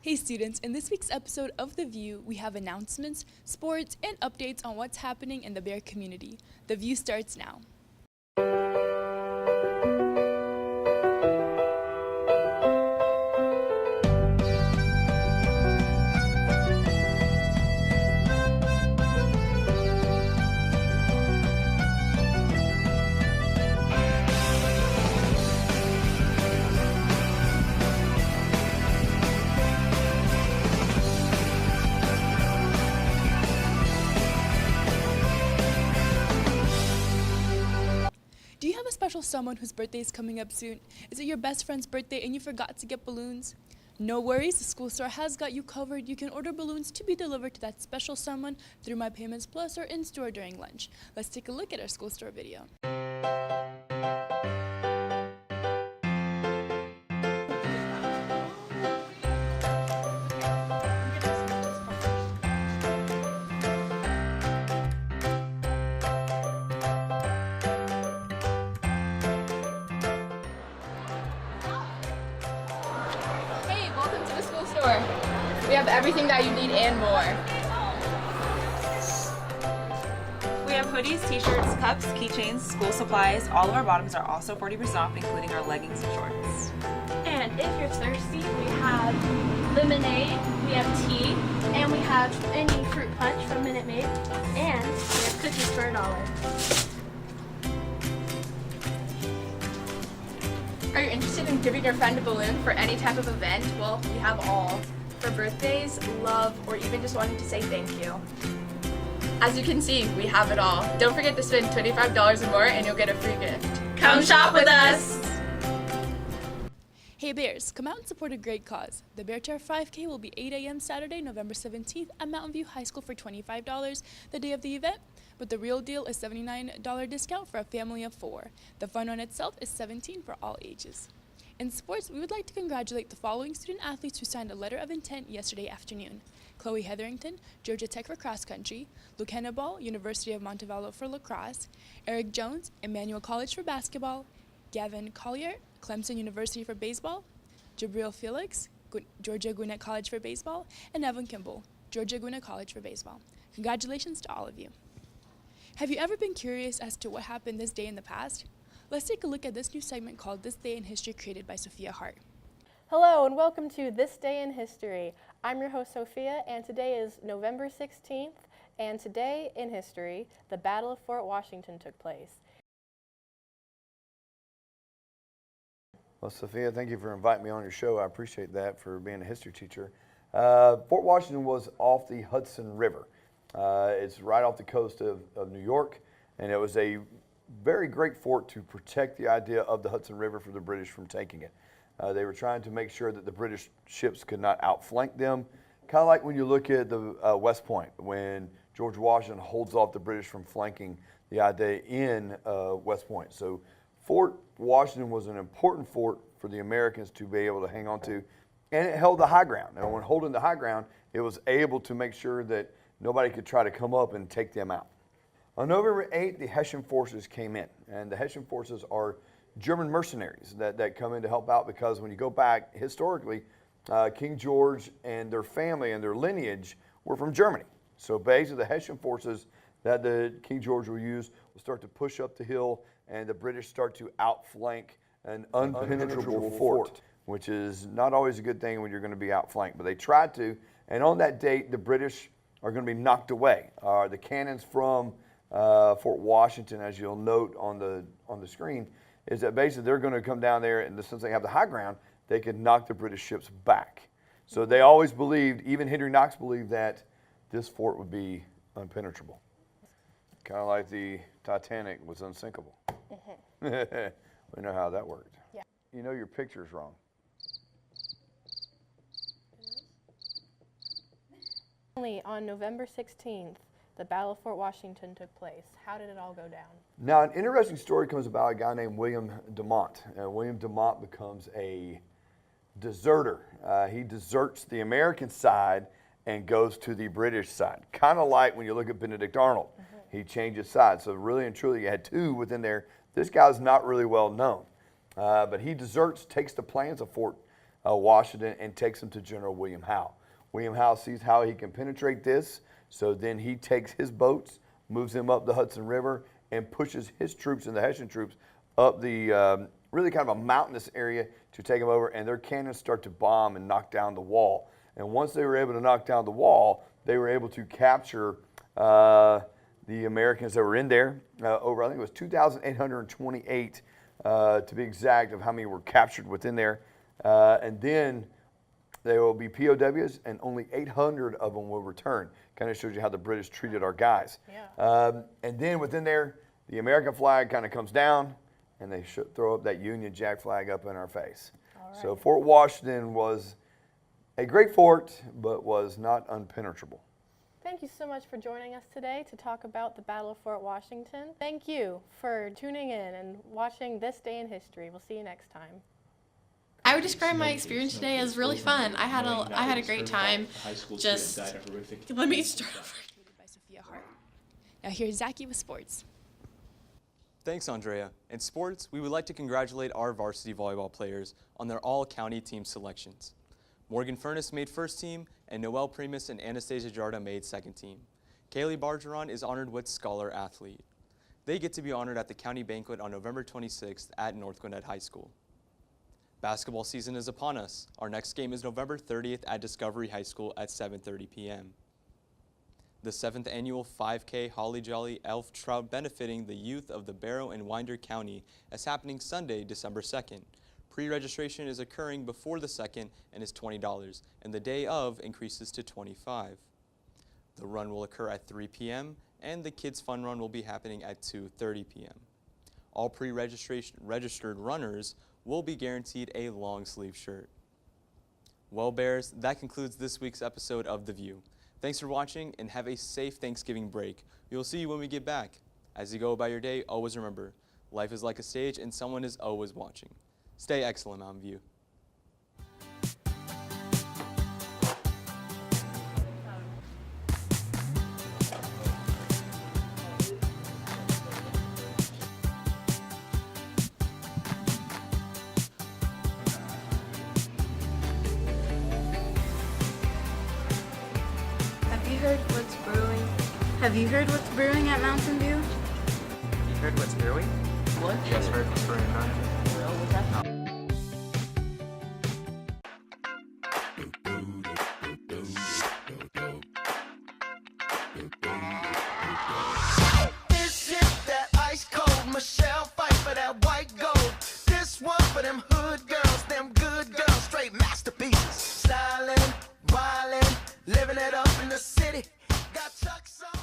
Hey students, in this week's episode of The View, we have announcements, sports, and updates on what's happening in the Bear community. The View starts now. Do you have a special someone whose birthday is coming up soon? Is it your best friend's birthday and you forgot to get balloons? No worries, the school store has got you covered. You can order balloons to be delivered to that special someone through My Payments Plus or in-store during lunch. Let's take a look at our school store video. Hey, welcome to the school store. We have everything that you need and more. We have hoodies, t-shirts, cups, keychains, school supplies. All of our bottoms are also 40% off, including our leggings and shorts. And if you're thirsty, we have lemonade, we have tea, and we have any fruit punch from Minute Maid, and we have cookies for $1. Are you interested in giving your friend a balloon for any type of event? Well, we have all. For birthdays, love, or even just wanting to say thank you. As you can see, we have it all. Don't forget to spend $25 or more and you'll get a free gift. Come shop with us! Hey Bears, come out and support a great cause. The Bear Chair 5K will be 8 a.m. Saturday, November 17th at Mountain View High School for $25 the day of the event, but the real deal is $79 discount for a family of 4. The fun run itself is $17 for all ages. In sports, we would like to congratulate the following student athletes who signed a letter of intent yesterday afternoon. Chloe Hetherington, Georgia Tech for cross country, Luke Hannibal, University of Montevallo for lacrosse, Eric Jones, Emmanuel College for basketball, Gavin Collier, Clemson University for baseball, Jabril Felix, Georgia Gwinnett College for baseball, and Evan Kimball, Georgia Gwinnett College for baseball. Congratulations to all of you. Have you ever been curious as to what happened this day in the past? Let's take a look at this new segment called This Day in History, created by Sophia Hart. Hello and welcome to This Day in History. I'm your host Sophia, and today is November 16th, and today in history, the Battle of Fort Washington took place. Well, Sophia, thank you for inviting me on your show. I appreciate that, for being a history teacher. Fort Washington was off the Hudson River. It's right off the coast of New York, and it was a very great fort to protect the idea of the Hudson River for the British from taking it. They were trying to make sure that the British ships could not outflank them, kind of like when you look at the West Point, when George Washington holds off the British from flanking the idea in West Point. So Fort Washington was an important fort for the Americans to be able to hang on to, and it held the high ground. And when holding the high ground, it was able to make sure that nobody could try to come up and take them out. On November 8th, the Hessian forces came in, and the Hessian forces are German mercenaries that come in to help out, because when you go back historically, King George and their family and their lineage were from Germany. So basically the Hessian forces that the King George will use will start to push up the hill, and the British start to outflank an unpenetrable fort, which is not always a good thing when you're going to be outflanked, but they tried to, and on that date the British are going to be knocked away. The cannons from Fort Washington, as you'll note on the screen, is that basically they're going to come down there, and since they have the high ground, they could knock the British ships back. So they always believed, even Henry Knox believed, that this fort would be unpenetrable. Kind of like the Titanic was unsinkable. We know how that worked. Yeah. You know your picture's wrong. Only on November 16th, the Battle of Fort Washington took place. How did it all go down? Now, an interesting story comes about a guy named William Demont. William Demont becomes a deserter. He deserts the American side and goes to the British side. Kind of like when you look at Benedict Arnold. He changes sides. So really and truly, you had two within there. This guy's not really well known. But he deserts, takes the plans of Fort Washington and takes them to General William Howe. William Howe sees how he can penetrate this, so then he takes his boats, moves them up the Hudson River, and pushes his troops and the Hessian troops up the really kind of a mountainous area to take them over, and their cannons start to bomb and knock down the wall. And once they were able to knock down the wall, they were able to capture the Americans that were in there, over, I think it was 2,828 to be exact, of how many were captured within there. And then there will be POWs, and only 800 of them will return. Kind of shows you how the British treated our guys. Yeah. And then within there, the American flag kind of comes down, and they throw up that Union Jack flag up in our face. All So right. Fort Washington was a great fort, but was not unpenetrable. Thank you so much for joining us today to talk about the Battle of Fort Washington. Thank you for tuning in and watching This Day in History. We'll see you next time. I would describe my experience today as really fun. I had a great time. Just let me start over. By Sophia Hart. Now here's Zachy with sports. Thanks, Andrea. In sports, we would like to congratulate our varsity volleyball players on their all-county team selections. Morgan Furness made first team, and Noelle Primus and Anastasia Jarda made second team. Kaylee Bargeron is honored with Scholar Athlete. They get to be honored at the county banquet on November 26th at North Gwinnett High School. Basketball season is upon us. Our next game is November 30th at Discovery High School at 7:30 p.m. The 7th annual 5K Holly Jolly Elf Trout benefiting the youth of the Barrow and Winder County is happening Sunday, December 2nd. Pre-registration is occurring before the 2nd and is $20, and the day of increases to $25. The run will occur at 3 p.m., and the Kids Fun Run will be happening at 2:30 p.m. All pre-registered runners will be guaranteed a long sleeve shirt. Well, Bears, that concludes this week's episode of The View. Thanks for watching, and have a safe Thanksgiving break. We will see you when we get back. As you go about your day, always remember, life is like a stage and someone is always watching. Stay excellent, Mountain View. Have you heard what's brewing? Have you heard what's brewing at Mountain View? You heard what's brewing? What? You guys heard what's brewing at Mountain View? This is that ice cold Michelle fight for that white gold. This one for them hood girls, them good girls, straight masterpieces. Styling, wildin', living it up in the city. Got Chuck's on.